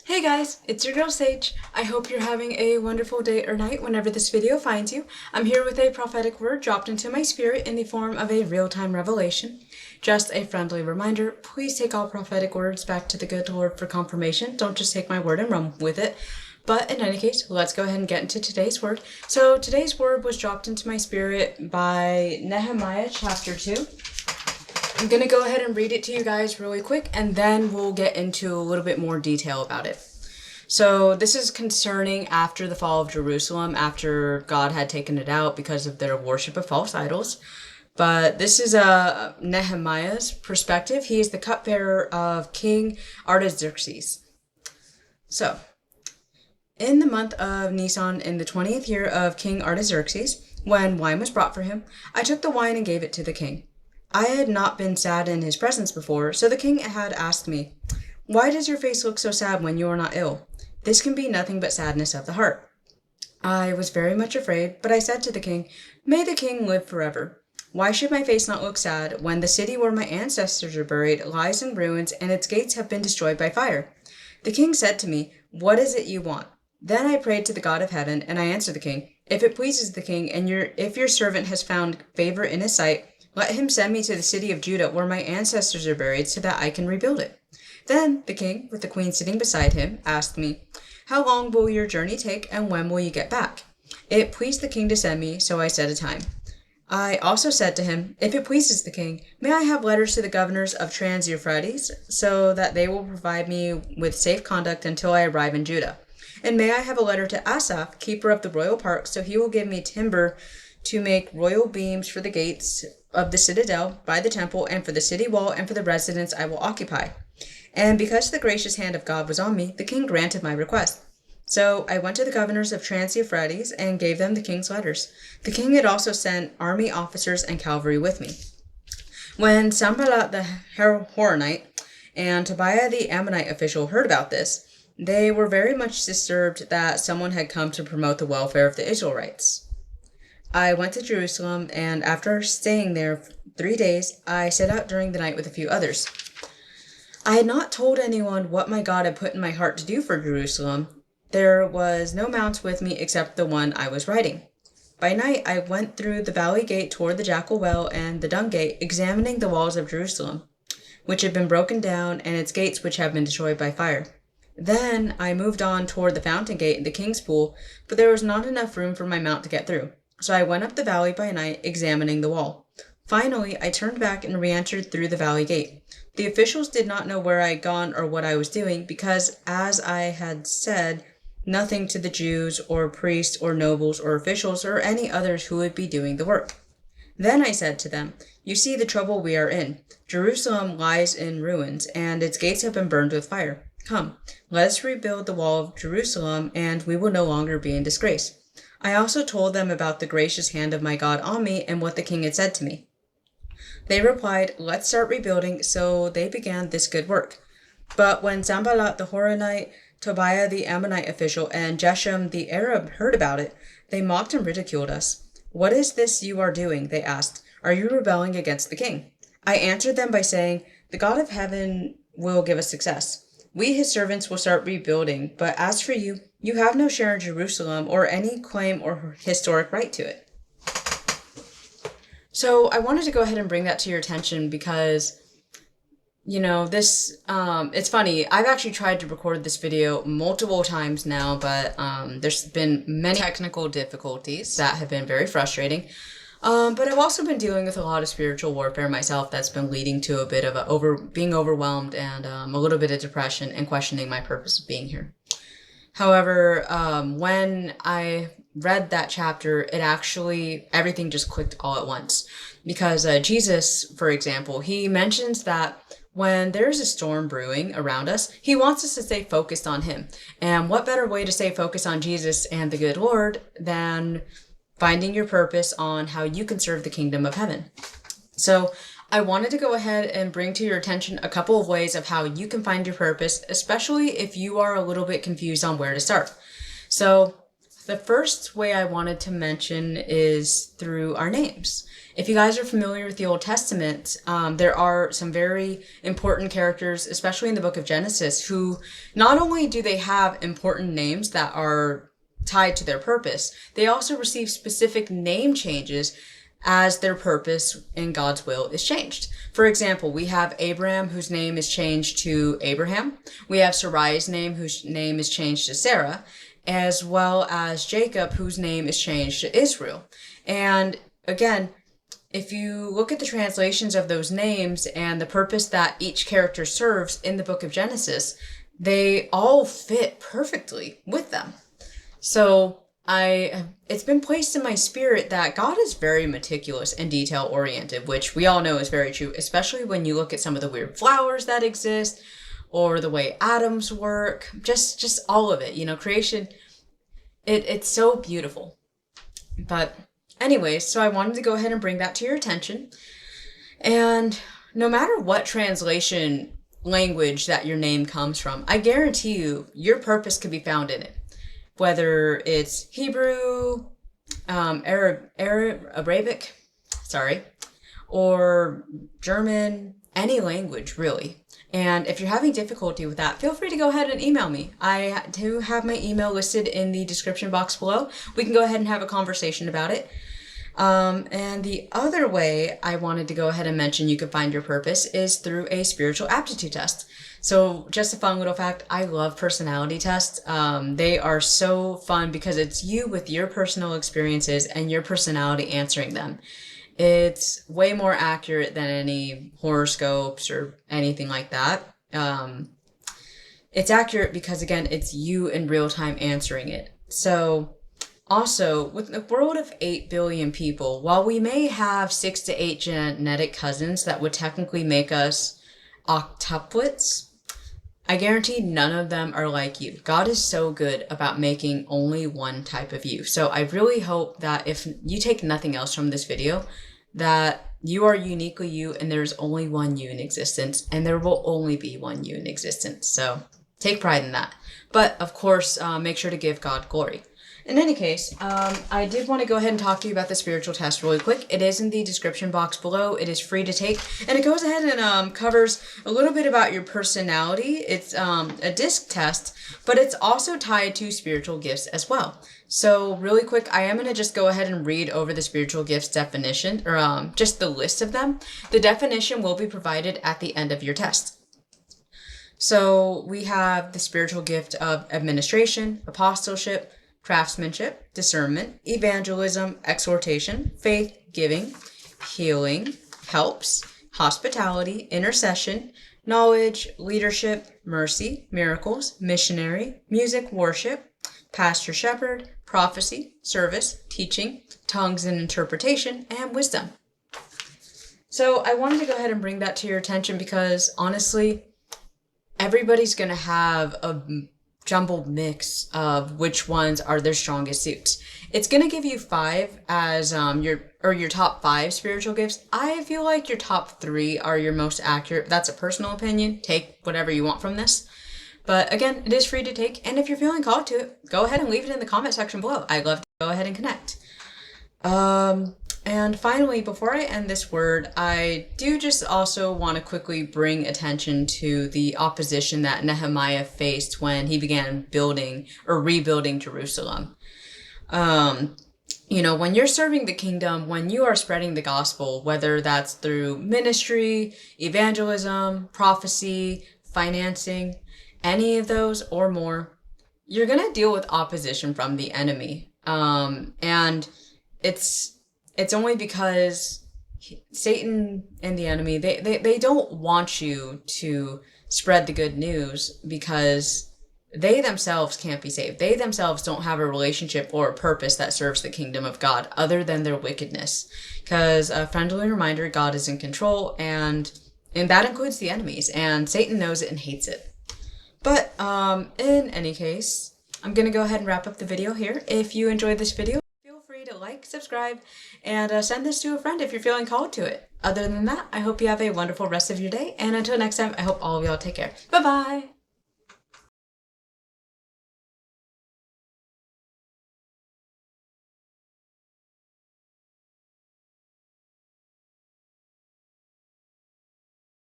Hey guys, it's your girl Sage. I hope you're having a wonderful day or night whenever this video finds you. I'm here with a prophetic word dropped into my spirit in the form of a real-time revelation. Just a friendly reminder, please take all prophetic words back to the good Lord for confirmation. Don't just take my word and run with it. But in any case, let's go ahead and get into today's word. So today's word was dropped into my spirit by Nehemiah chapter 2. I'm going to go ahead and read it to you guys really quick, and then we'll get into a little bit more detail about it. So this is concerning after the fall of Jerusalem, after God had taken it out because of their worship of false idols. But this is Nehemiah's perspective. He is the cupbearer of King Artaxerxes. So, in the month of Nisan, in the 20th year of King Artaxerxes, when wine was brought for him, I took the wine and gave it to the king. I had not been sad in his presence before, so the king had asked me, "Why does your face look so sad when you are not ill? This can be nothing but sadness of the heart." I was very much afraid, but I said to the king, "May the king live forever. Why should my face not look sad when the city where my ancestors are buried lies in ruins and its gates have been destroyed by fire?" The king said to me, "What is it you want?" Then I prayed to the God of heaven, and I answered the king, "If it pleases the king, and if your servant has found favor in his sight, let him send me to the city of Judah where my ancestors are buried so that I can rebuild it." Then the king, with the queen sitting beside him, asked me, "How long will your journey take, and when will you get back?" It pleased the king to send me, so I set a time. I also said to him, "If it pleases the king, may I have letters to the governors of Trans-Euphrates, so that they will provide me with safe conduct until I arrive in Judah? And may I have a letter to Asaph, keeper of the royal park, so he will give me timber to make royal beams for the gates of the citadel, by the temple, and for the city wall, and for the residence I will occupy." And because the gracious hand of God was on me, the king granted my request. So I went to the governors of Trans-Euphrates and gave them the king's letters. The king had also sent army officers and cavalry with me. When Sanballat the Horonite and Tobiah the Ammonite official heard about this, they were very much disturbed that someone had come to promote the welfare of the Israelites. I went to Jerusalem, and after staying there 3 days, I set out during the night with a few others. I had not told anyone what my God had put in my heart to do for Jerusalem. There was no mount with me except the one I was riding. By night, I went through the valley gate toward the Jackal Well and the Dung Gate, examining the walls of Jerusalem, which had been broken down, and its gates which had been destroyed by fire. Then I moved on toward the Fountain Gate and the King's Pool, but there was not enough room for my mount to get through. So I went up the valley by night, examining the wall. Finally, I turned back and re-entered through the valley gate. The officials did not know where I had gone or what I was doing, because, as I had said, nothing to the Jews or priests or nobles or officials or any others who would be doing the work. Then I said to them, "You see the trouble we are in. Jerusalem lies in ruins, and its gates have been burned with fire. Come, let us rebuild the wall of Jerusalem, and we will no longer be in disgrace." I also told them about the gracious hand of my God on me and what the king had said to me. They replied, "Let's start rebuilding," so they began this good work. But when Sanballat the Horonite, Tobiah the Ammonite official, and Geshem the Arab heard about it, they mocked and ridiculed us. "What is this you are doing?" they asked. "Are you rebelling against the king?" I answered them by saying, "The God of heaven will give us success. We, his servants, will start rebuilding, but as for you, you have no share in Jerusalem or any claim or historic right to it." So I wanted to go ahead and bring that to your attention because, it's funny. I've actually tried to record this video multiple times now, but there's been many technical difficulties that have been very frustrating. But I've also been dealing with a lot of spiritual warfare myself that's been leading to a bit of being overwhelmed and a little bit of depression and questioning my purpose of being here. However, when I read that chapter, everything just clicked all at once. Because Jesus, for example, he mentions that when there's a storm brewing around us, he wants us to stay focused on him. And what better way to stay focused on Jesus and the good Lord than finding your purpose on how you can serve the kingdom of heaven. So I wanted to go ahead and bring to your attention a couple of ways of how you can find your purpose, especially if you are a little bit confused on where to start. So The first way I wanted to mention is through our names. If you guys are familiar with the Old Testament, there are some very important characters, especially in the book of Genesis, who not only do they have important names that are tied to their purpose, they also receive specific name changes as their purpose in God's will is changed. For example, we have Abraham, whose name is changed to Abraham. We have Sarai's name, whose name is changed to Sarah, as well as Jacob, whose name is changed to Israel. And again, if you look at the translations of those names and the purpose that each character serves in the book of Genesis, they all fit perfectly with them. So it's been placed in my spirit that God is very meticulous and detail oriented, which we all know is very true, especially when you look at some of the weird flowers that exist or the way atoms work, just all of it, creation, it's so beautiful. But anyways, so I wanted to go ahead and bring that to your attention. And no matter what translation language that your name comes from, I guarantee you, your purpose could be found in it. Whether it's Hebrew, Arabic, or German, any language really. And if you're having difficulty with that, feel free to go ahead and email me. I do have my email listed in the description box below. We can go ahead and have a conversation about it. And the other way I wanted to go ahead and mention you can find your purpose is through a spiritual aptitude test. So just a fun little fact, I love personality tests. They are so fun because it's you with your personal experiences and your personality answering them. It's way more accurate than any horoscopes or anything like that. It's accurate because, again, it's you in real time answering it. So also, with a world of 8 billion people, while we may have 6 to 8 genetic cousins that would technically make us octuplets, I guarantee none of them are like you. God is so good about making only one type of you. So I really hope that if you take nothing else from this video, that you are uniquely you and there's only one you in existence and there will only be one you in existence. So take pride in that. But of course, make sure to give God glory. In any case, I did want to go ahead and talk to you about the spiritual test really quick. It is in the description box below. It is free to take, and it goes ahead and covers a little bit about your personality. It's a disc test, but it's also tied to spiritual gifts as well. So really quick, I am going to just go ahead and read over the spiritual gifts definition, or just the list of them. The definition will be provided at the end of your test. So we have the spiritual gift of administration, apostleship, craftsmanship, discernment, evangelism, exhortation, faith, giving, healing, helps, hospitality, intercession, knowledge, leadership, mercy, miracles, missionary, music, worship, pastor, shepherd, prophecy, service, teaching, tongues and interpretation, and wisdom. So I wanted to go ahead and bring that to your attention because honestly, everybody's going to have a jumbled mix of which ones are their strongest suits. It's going to give you 5 as your top 5 spiritual gifts. I feel like your top 3 are your most accurate. That's a personal opinion. Take whatever you want from this. But again, it is free to take. And if you're feeling called to it, go ahead and leave it in the comment section below. I'd love to go ahead and connect. And finally, before I end this word, I do just also want to quickly bring attention to the opposition that Nehemiah faced when he began building or rebuilding Jerusalem. When you're serving the kingdom, when you are spreading the gospel, whether that's through ministry, evangelism, prophecy, financing, any of those or more, you're going to deal with opposition from the enemy. And it's only because Satan and the enemy, they don't want you to spread the good news because they themselves can't be saved. They themselves don't have a relationship or a purpose that serves the kingdom of God other than their wickedness. Because a friendly reminder, God is in control, and that includes the enemies, and Satan knows it and hates it. But in any case, I'm going to go ahead and wrap up the video here. If you enjoyed this video, feel free to like, subscribe, and send this to a friend if you're feeling called to it. Other than that, I hope you have a wonderful rest of your day, and until next time, I hope all of y'all take care. Bye-bye!